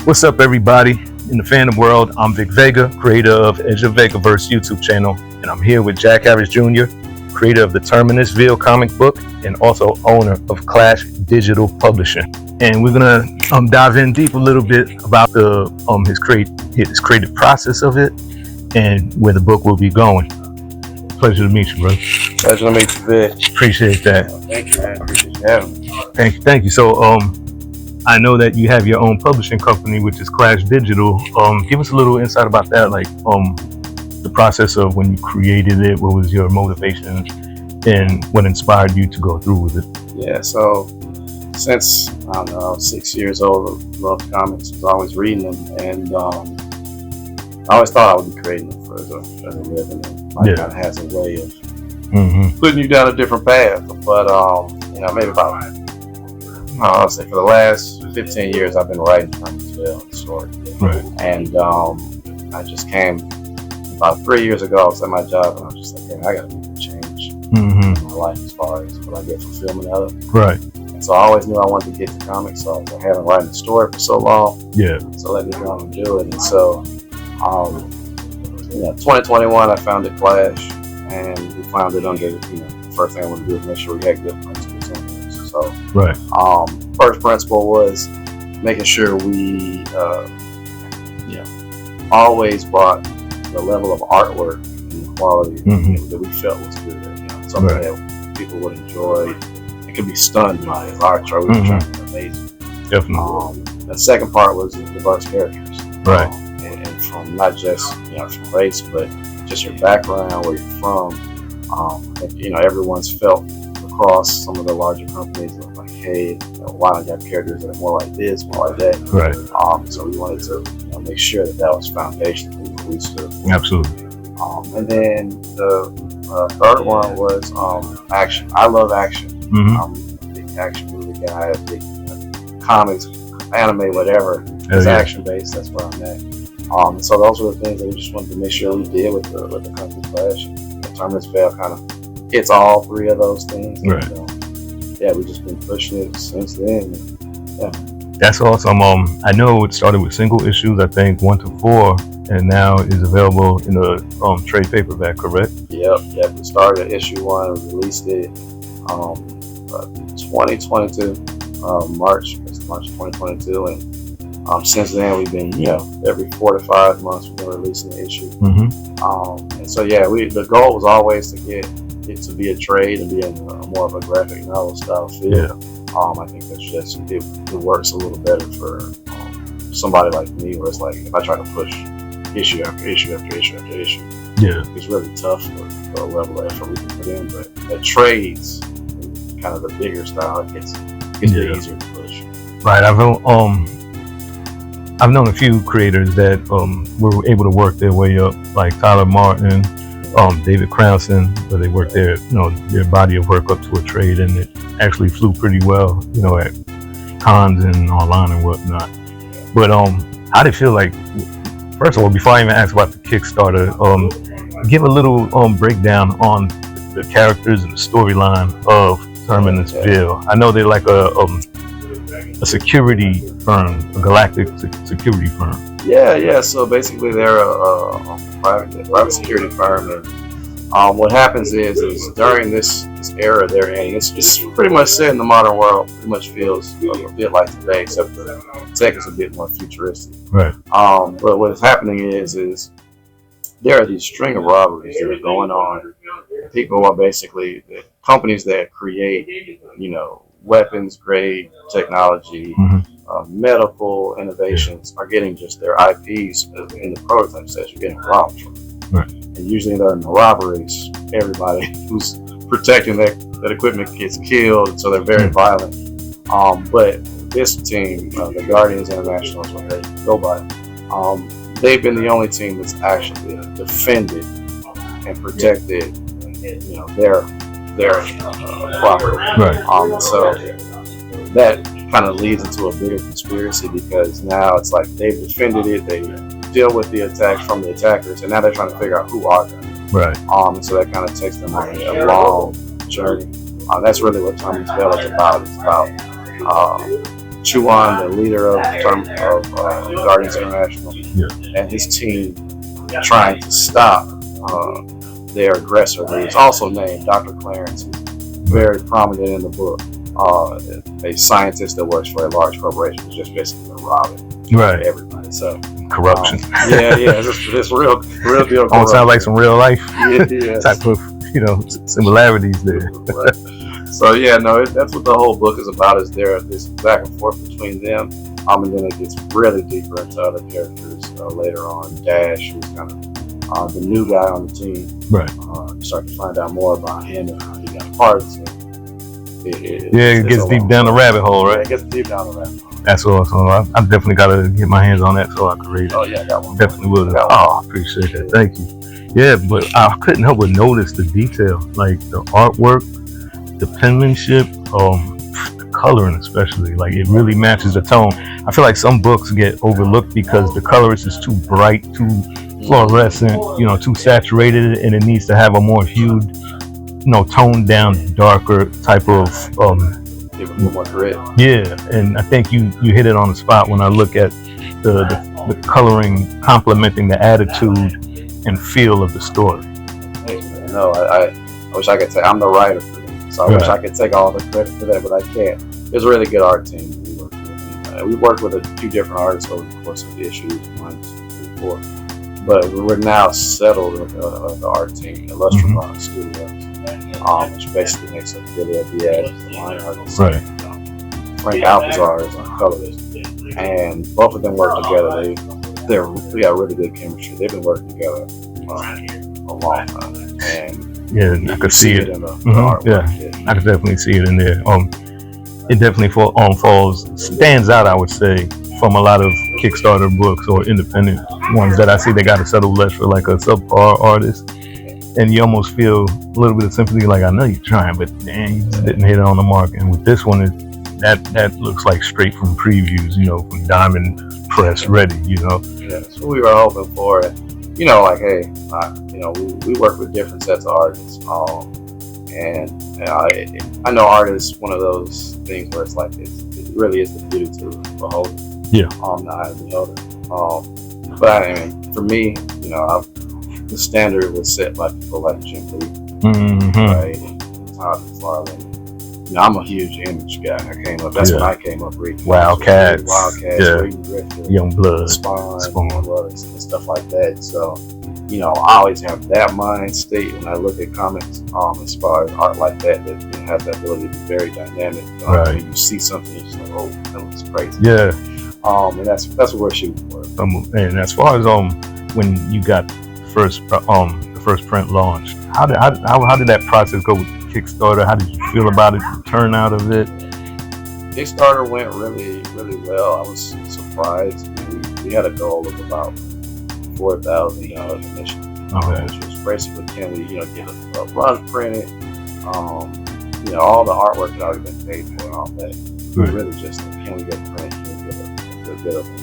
What's up, everybody in the fandom world? I'm Vic Vega, creator of Edge of Vegaverse YouTube channel, and I'm here with Jack Harris Jr., creator of the Terminus Veil comic book and also owner of Clash Digital Publishing. And we're gonna dive in deep a little bit about the his creative process of it and where the book will be going. Pleasure to meet you, bro. Pleasure to meet you, Vic. Appreciate that. Thank you, man. Appreciate you having me. Thank you. So, I know that you have your own publishing company, which is Clash Digital. Give us a little insight about that, like the process of when you created it. What was your motivation, and what inspired you to go through with it? Yeah, so since I don't know, I was 6 years old, I loved comics. Was always reading them, and I always thought I would be creating them for as a living. And life kind of has a way of putting you down a different path. But maybe about I'll say for the last 15 years, I've been writing Terminus Veil story. Right. And I just came about 3 years ago. I was at my job, and I was just like, hey, I got to make a change in my life as far as what I get fulfillment out of. Right. And so I always knew I wanted to get to comics, so I haven't written a story for so long. Yeah. So let me go on and do it. And so, 2021, I founded Clash, and we found it under, the first thing I wanted to do is make sure we had good principles on this. So, right. First principle was making sure we, always brought the level of artwork and the quality that we felt was good. Something that people would enjoy and could be stunned by his art. We were trying to be amazing. Definitely. The second part was diverse characters. Right. And from not just from race, but just your background, where you're from. Everyone's felt across some of the larger companies like, hey, why don't you have characters that are more like this, more like that? Right. So we wanted to make sure that was foundational for what we stood for. Absolutely. And then the third one was action. I love action. I'm a big action movie guy, big comics, anime, whatever. It's action based. That's where I'm at. So those were the things that we just wanted to make sure we did with the company Clash. And Terminus Veil kind of hits all three of those things. Right. And, we've just been pushing it since then. That's awesome. I know it started with single issues, I think 1 to 4, and now is available in the trade paperback, correct? Yep. We started issue 1, we released it 2022, March 2022, and since then we've been, every 4 to 5 months we've been releasing the issue. And so the goal was always to get it to be a trade and be in more of a graphic novel style feel. Yeah. I think that's just it works a little better for somebody like me, where it's like if I try to push issue after issue after issue after issue, it's really tough for a level of effort we can put in. But at trades, kind of the bigger style, it gets easier to push. Right. I've known a few creators that were able to work their way up, like Tyler Martin, David Cranston, where they worked their body of work up to a trade, and it actually flew pretty well, at cons and online and whatnot. But how did it feel like? First of all, before I even ask about the Kickstarter, give a little breakdown on the characters and the storyline of Terminus Veil. I know they're like a security firm, a galactic security firm. Yeah. So basically, they're a private security firm, and what happens is during this era they're in, it's pretty much set in the modern world. Pretty much feels a bit like today, except the tech is a bit more futuristic. Right. But what's happening is there are these string of robberies that are going on. People are basically companies that create, weapons grade technology, medical innovations are getting just their IPs in the prototype stage. You're getting robbed from. Right. And usually during the robberies, everybody who's protecting that equipment gets killed, so they're very violent. But this team, the Guardians International is what they go by, they've been the only team that's actually defended and protected, their property. Right. So that kind of leads into a bigger conspiracy, because now it's like they've defended it, they deal with the attacks from the attackers, and now they're trying to figure out who are them. Right. And so that kind of takes them on a long journey. That's really what Terminus Veil is about. It's about Quan, the leader of Guardians International, and his team trying to stop their aggressor, who is also named Dr. Clarence, who's very prominent in the book. A scientist that works for a large corporation who's just basically robbing everybody. So corruption. It's real deal. Oh, it sounds like some real life yes. type of similarities there. Right. So that's what the whole book is about. Is there this back and forth between them, and then it gets really deeper into other characters later on. Dash, who's kind of the new guy on the team. Right. You start to find out more about him and how he got parts. It gets deep down the rabbit hole, right? Yeah, it gets deep down the rabbit hole. That's awesome. I definitely got to get my hands on that so I can read it. Oh yeah, that one. Definitely will. I appreciate that. Thank you. Yeah, but I couldn't help but notice the detail, like the artwork, the penmanship, the coloring especially. Like it really matches the tone. I feel like some books get overlooked because the colorist is too bright, too fluorescent, too saturated, and it needs to have a more hued, toned down, darker type of give it a little more grit. Yeah, and I think you hit it on the spot when I look at the coloring complementing the attitude and feel of the story. No, I wish I could say I'm the writer for it, so I wish I could take all the credit for that, but I can't. It's a really good art team we work with. We worked with a few different artists over the course of the issues, 1, 2, 3, 4. But we're now settled with the art team, Illustrator Studios, which basically makes up Billy Diaz, the line artist, Frank Alcazar is on colors, and both of them work together. We got really good chemistry. They've been working together a long time, and I could see it in the artwork. I could definitely see it in there. It definitely stands out, I would say, from a lot of Kickstarter books or independent ones that I see. They got to settle less for like a subpar artist, and you almost feel a little bit of sympathy, like I know you're trying, but damn, you just didn't hit it on the mark. And with this one, that looks like straight from previews, from Diamond Press ready, Yeah, that's what we were hoping for. And, like, hey, we work with different sets of artists, and I know art is one of those things where it's like it really is the beauty to behold. On the eye of the beholder. But I mean, for me, the standard was set by people like Jim Lee, right? Todd McFarlane. I'm a huge image guy. That's when I came up reading Wildcats, reading Griffith, Young Blood, Spawn, and stuff like that. So, I always have that mind state when I look at comics, as far as art like that has the ability to be very dynamic. When you see something, you're just like, oh, that looks crazy. Yeah. And that's what we're shooting for. And as far as when you got the first print launched, how did that process go with Kickstarter? How did you feel about it, the turnout of it? Kickstarter went really, really well. I was surprised. We had a goal of about $4,000 initially, which was basically, can we, get a run printed? All the artwork had already been paid for and all that. Really just, can we get printed? Can we get a good bit of them?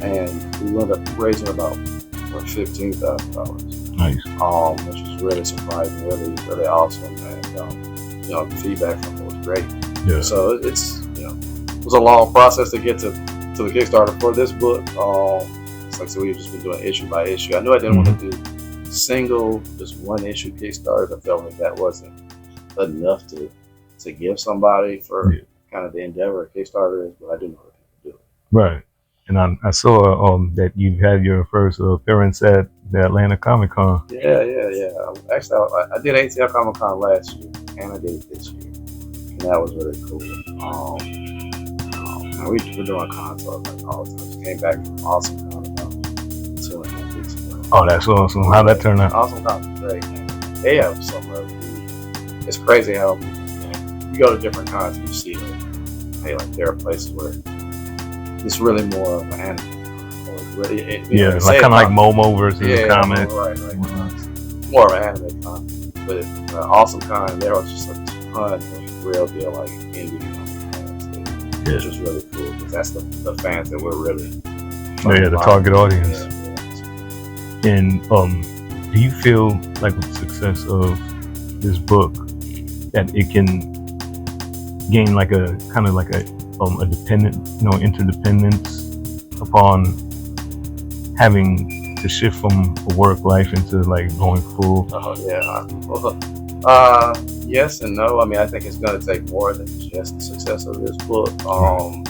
And we ended up raising about $15,000. Nice. Which was really surprising, really, really awesome, and the feedback from it was great. Yeah. So it was a long process to get to the Kickstarter for this book. It's like, so we've just been doing issue by issue. I knew I didn't want to do single, just one issue Kickstarters. I felt like that wasn't enough to give somebody for kind of the endeavor of Kickstarter is, but I do know that people do it. Right. And I saw that you had your first appearance at the Atlanta Comic Con. Yeah. Actually, I did ATL Comic Con last year, and I did it this year, and that was really cool. We're doing cons like all the time. Just came back from Awesome Con about 2.5 weeks ago. Oh, that's awesome! How'd that turn out? Awesome Con was great. They have so much. It's crazy how you go to different cons and you see like there are places where it's really more of an anime. Like kind of like Momo versus a comic. Right. More of an anime con. But Awesome Con, there was just a ton of real deal like indie comic fans, which was really cool because that's the fans that we're really. The target audience. And do you feel like with the success of this book that it can gain like a kind of like a a dependent, interdependence upon having to shift from a work life into like going full? Oh yeah. Well, yes and no. I mean, I think it's going to take more than just the success of this book.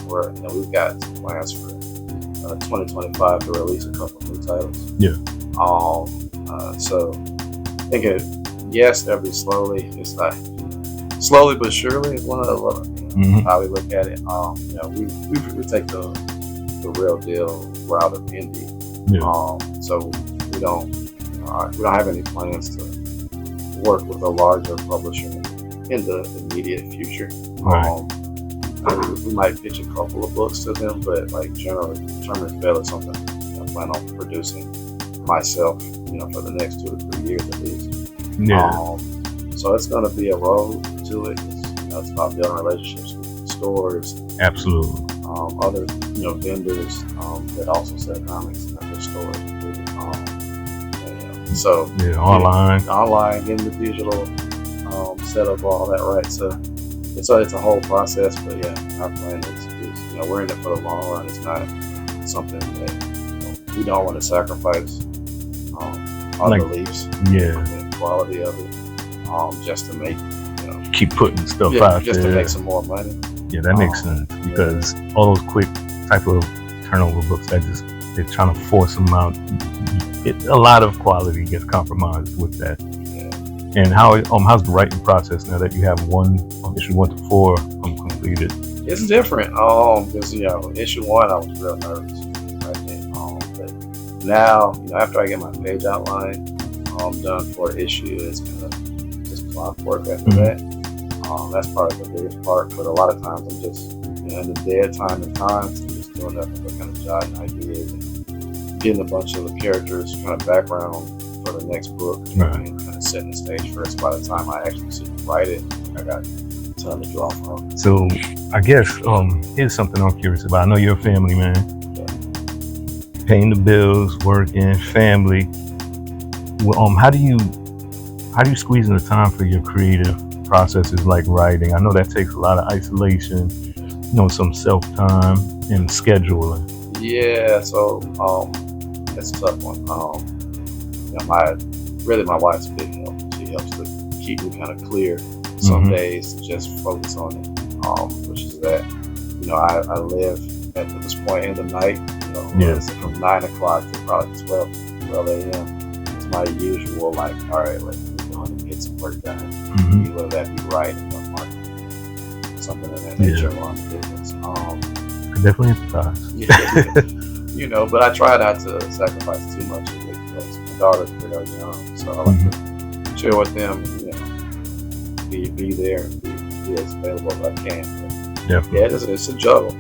Where we've got some plans for 2025 to release a couple new titles. Yeah. So I think yes, there'll be slowly. It's like slowly but surely is one of the how we look at it. We take the real deal route of indie. Yeah. So we don't have any plans to work with a larger publisher in the immediate future. Right. We might pitch a couple of books to them, but like generally, Terminus Veil is something I plan on producing myself, for the next 2 to 3 years at least. Yeah. So it's going to be a road to it. It's about building relationships with stores. Absolutely. Other, vendors that also sell comics in their stores. So online, getting the digital set up, all that, right? So it's a whole process, but yeah, our plan is we're in it for the long run. It's not something that we don't want to sacrifice our beliefs, and quality of it, just to make keep putting stuff out just there. To make some more money. Yeah, that makes sense because all those quick type of turnover books they're trying to force them out. A lot of quality gets compromised with that. Yeah. And how's the writing process now that you have issue 1 to 4 completed? It's different. Because issue 1 I was real nervous. But now after I get my page outline done for issue, it's kind of just clockwork after that. That's probably the biggest part. But a lot of times I'm just in the dead time and times I'm just doing nothing but kind of jotting ideas and getting a bunch of the characters kind of background for the next book, and kind of setting the stage for it. So by the time I actually sit and write it, I got a ton to draw from. So I guess here's something I'm curious about. I know you're a family man. Yeah. Paying the bills, working, family. Well, how do you squeeze in the time for your creative processes like writing? I know that takes a lot of isolation, some self-time and scheduling. Yeah, so that's a tough one. My wife's a big help. She helps to keep me kind of clear some days to just focus on it, which is that I live at this point in the night, from 9 o'clock to probably 12 a.m. It's my usual, like, all right, let's go and get some work done. Whether that be writing or marketing, something of that nature on the business. I definitely empathize. But I try not to sacrifice too much of it because my daughter's real young, so I like to chill with them and be there and be as available as I can. But it's a juggle.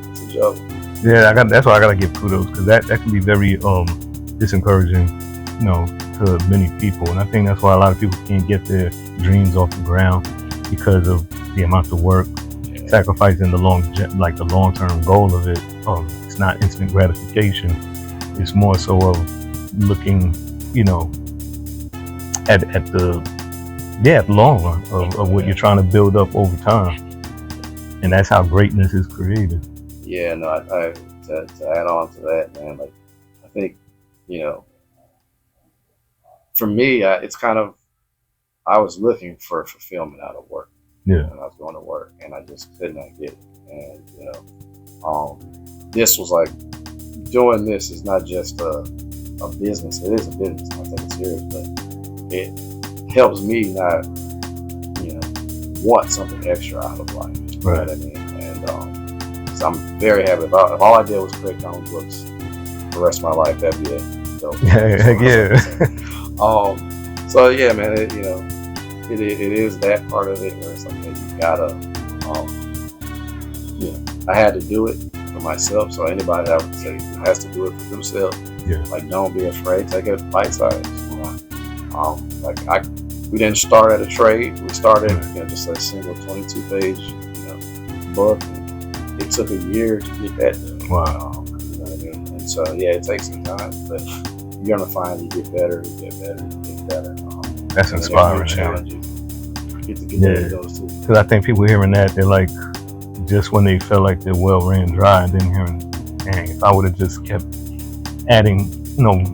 Yeah, that's why I gotta give kudos because that can be very discouraging, to many people, and I think that's why a lot of people can't get their dreams off the ground because of the amount of work, sacrificing the long-term goal of it. It's not instant gratification. It's more so of looking, at the long run of what you're trying to build up over time, and that's how greatness is created. Yeah, no, I to add on to that, man, like I think for me, it's kind of I was looking for fulfillment out of work. Yeah, when I was going to work, and I just could not get it. And this was like doing this is not just a business. It is a business. I take it serious, but it helps me not want something extra out of life. You know what I mean? And so I'm very happy about it. If all I did was create comic books for the rest of my life, that'd be it. So, so yeah, man, it is that part of it where it's like you gotta I had to do it for myself, so anybody that would say has to do it for themselves, like don't be afraid, take it bite size. We didn't start at a trade. We started just a single 22-page book. And it took a year to get that done. Wow. You know what I mean? And so it takes some time, but you're gonna find you get better, you get better. That's inspiring. Challenges. Get to get those too. Because I think people hearing that, they're like, just when they felt like their well ran dry, and then hearing, dang, if I would have just kept adding,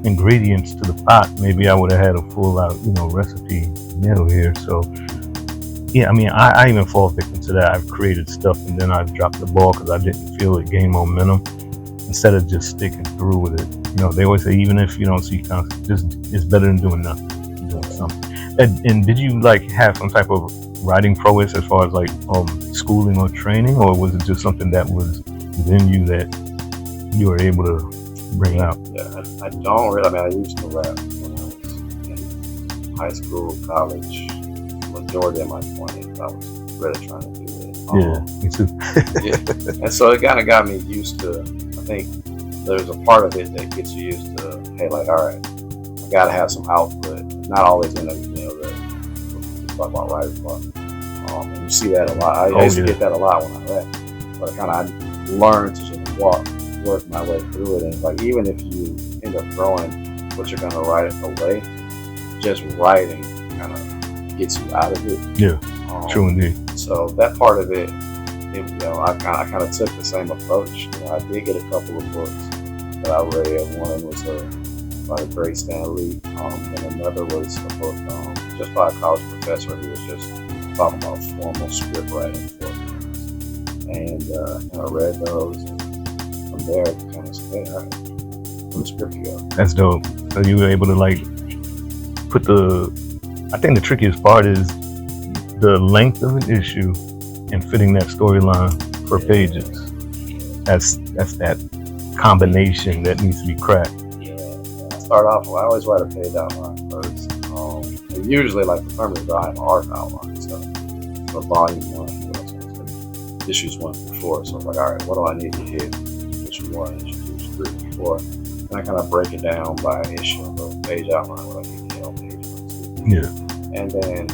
ingredients to the pot, maybe I would have had a full out, recipe meal here. So yeah, I mean, I even fall victim to that. I've created stuff and then I've dropped the ball because I didn't feel it gain momentum instead of just sticking through with it. They always say, even if you don't see concept, it's better than doing nothing. Doing something. And did you like have some type of writing prowess as far as like schooling or training, or was it just something that was within you that you were able to bring out? Yeah, I don't really. I mean, I used to rap when I was in high school, college. Majority of my 20s, I was really trying to do it. Yeah, me too. Yeah. And so it kind of got me used to, I think there's a part of it that gets you used to, hey, like, all right, I got to have some output. Not always in the, just talk about writing part. And you see that a lot. I used to get that a lot when I rap. But I learned to just work my way through it. And like, even if you end up throwing what you're going to write away, just writing kind of gets you out of it. Yeah, true indeed. So that part of it, I kind of took the same approach. I did get a couple of books that I read. One was by the great Stan Lee, and another was a book just by a college professor who was just talking about formal script writing for things. And I read those, and from there, I kind of said, hey, all right, put the script together. That's dope. So you were able to like put I think the trickiest part is the length of an issue and fitting that storyline per pages. That's that combination that needs to be cracked. Yeah. I start off, I always write a page outline first. And usually, like the Terminus Veil, I have an arc outline. So for volume 1, issues 1 through 4. So it's like, all right, what do I need to hit? Issue 1, issue 2, 3, and 4. And I kind of break it down by issue, a little page outline, what I need to hit on page 1, 2. Yeah. And then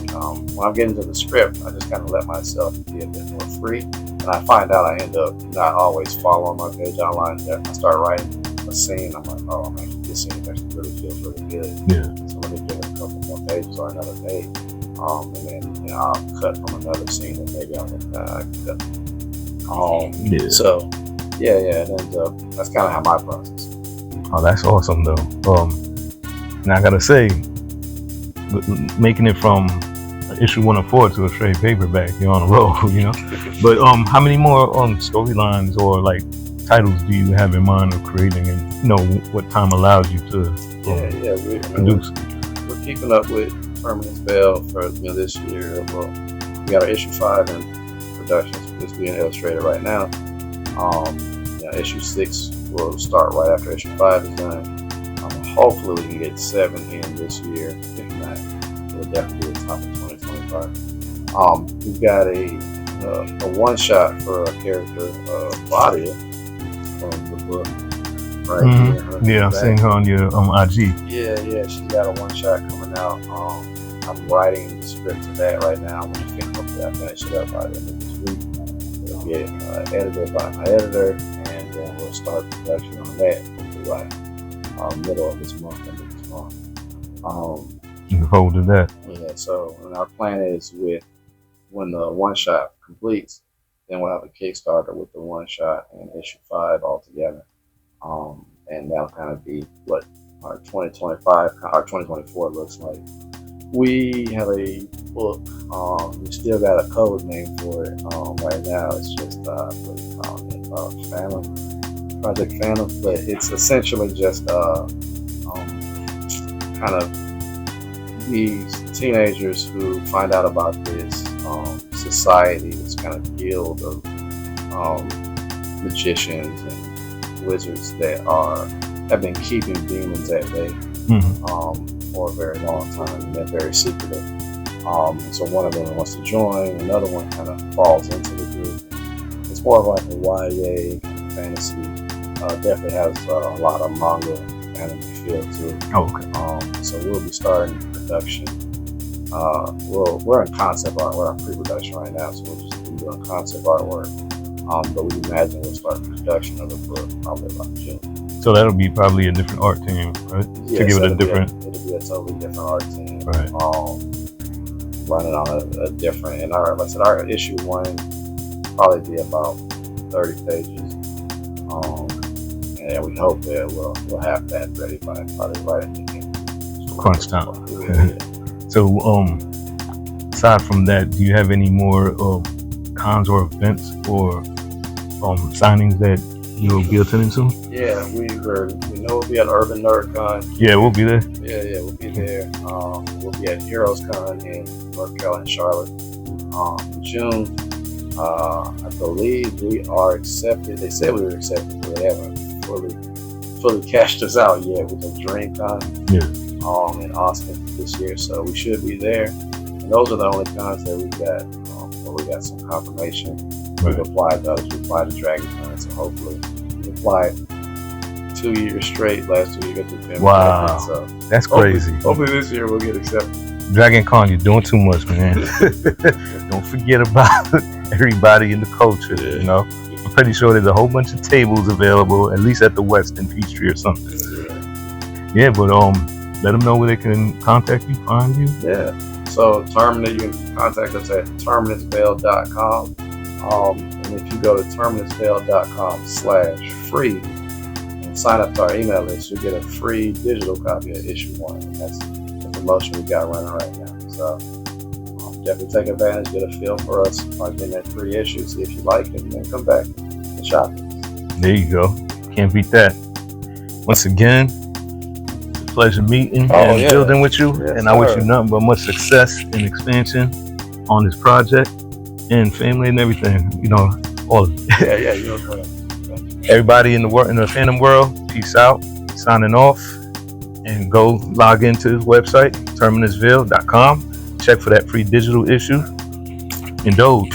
when I'm getting to the script, I just kind of let myself be a bit more free. And I find out I end up not always following my page outline. I start writing a scene. I'm like, oh, man, this scene actually really feels really good. Yeah. So let me give it a couple more pages or another page. And then I'll cut from another scene and maybe I'll cut. So, yeah, it ends up, that's kind of how my process is. Oh, that's awesome, though. And I got to say, making it from issue 1 of 4 to a trade paperback, you're on a roll, But how many more storylines or like titles do you have in mind of creating, and what time allows you to produce? We're keeping up with Terminus Veil for this year. Well, we got our issue 5 in production, so it's being illustrated right now. Issue 6 will start right after issue 5 is done. Hopefully we can get 7 in this year. If not, it'll definitely be the top of 2025. We've got a one-shot for a character, Claudia, from the book right here. Yeah, I'm seeing her on your IG. Yeah, she's got a one-shot coming out. I'm writing the script to that right now. Hopefully I finish it up by the end of this week. It'll get edited by my editor, and then we'll start production on that. Hopefully middle of this month, end of this month. Looking forward to that. Yeah, so and our plan is when the one shot completes, then we'll have a Kickstarter with the one shot and issue 5 all together. And that'll kind of be what our 2025, our 2024 looks like. We have a book. We still got a code name for it. Right now, it's just what do you call it? Phantom. Project Phantom, but it's essentially just kind of these teenagers who find out about this society, this kind of guild of magicians and wizards that have been keeping demons at bay for a very long time, and they're very secretive. So one of them wants to join, another one kind of falls into the group. It's more of like a YA fantasy. Definitely has a lot of manga anime feel to it. Oh, okay. So we'll be starting production. We're in concept art. We're in pre-production right now, so we'll just be doing concept artwork. But we imagine we'll start production of the book probably about June. So that'll be probably a different art team, right? Yeah, to give so it a different. It'll be a totally different art team. Right. Running on a different, and like I said, our issue 1 probably be about 30 pages. And we hope that we'll have that ready by probably right at the end. Crunch time. Yeah. So, aside from that, do you have any more cons or events or signings that you'll be attending to? Yeah, we know we'll be at Urban Nerd Con. Yeah, we'll be there. Yeah, we'll be there. We'll be at Heroes Con in North Carolina, Charlotte. In June, I believe we are accepted. They said we were accepted, but they haven't fully cashed us out yet with the Dream Con. Yeah. In Austin this year, so we should be there. And those are the only cons that we got. Where we got some confirmation. Right. We've applied those. We applied to Dragon Con, so hopefully we applied 2 years straight. Last 2 years we've been. Wow, so that's crazy. Hopefully this year we'll get accepted. Dragon Con, you're doing too much, man. Don't forget about everybody in the culture. Yeah. You know, I'm pretty sure there's a whole bunch of tables available, at least at the Westin Peachtree or something. Yeah, but let them know where they can contact you, find you. Yeah. So Terminus, you can contact us at terminusveil.com. And if you go to terminusveil.com/free and sign up to our email list, you'll get a free digital copy of issue 1. And that's the promotion we got running right now. So definitely take advantage, get a feel for us by getting that free issue, see if you like it, and then come back and shop it. There you go. Can't beat that. Once again, pleasure meeting and building with you, yes, and I wish you nothing but much success and expansion on this project and family and everything. You know, all of it. Yeah, you know. Everybody in the fandom world, peace out. Signing off, and go log into his website, terminusveil.com. Check for that free digital issue. Indulge.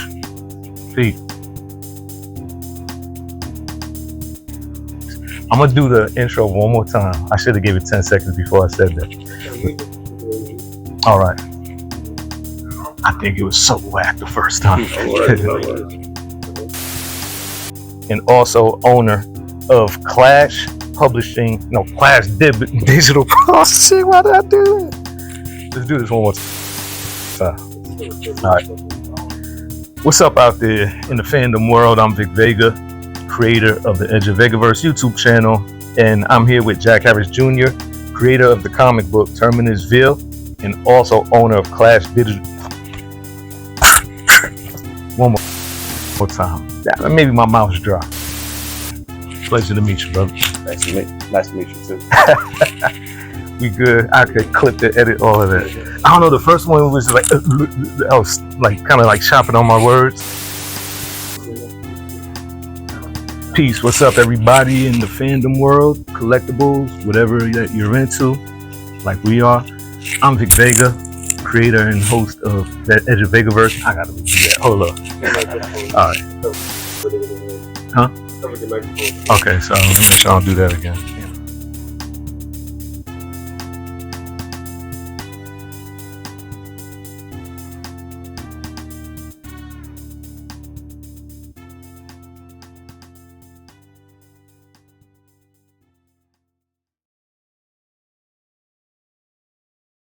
Peace. I'm gonna do the intro one more time. I should have gave it 10 seconds before I said that. All right. I think it was so whack the first time. And also owner of Clash Digital Processing. Why did I do that? Let's do this one more time. All right. What's up out there in the fandom world? I'm Vic Vega, creator of the Edge of Vegaverse YouTube channel, and I'm here with Jack Harris Jr., creator of the comic book Terminus Veil, and also owner of Clash Digital. One more time. Maybe my mouth's dry. Pleasure to meet you, brother. Nice to meet you too. We good. I could clip and edit all of that. I don't know. The first one was like I was like kind of like chopping on my words. Peace. What's up, everybody in the fandom world, collectibles, whatever that you're into, like we are. I'm Vic Vega, creator and host of that Edge of Vegaverse. I gotta do that. Hold up. All right. Huh? Okay, so let me make sure I don't do that again.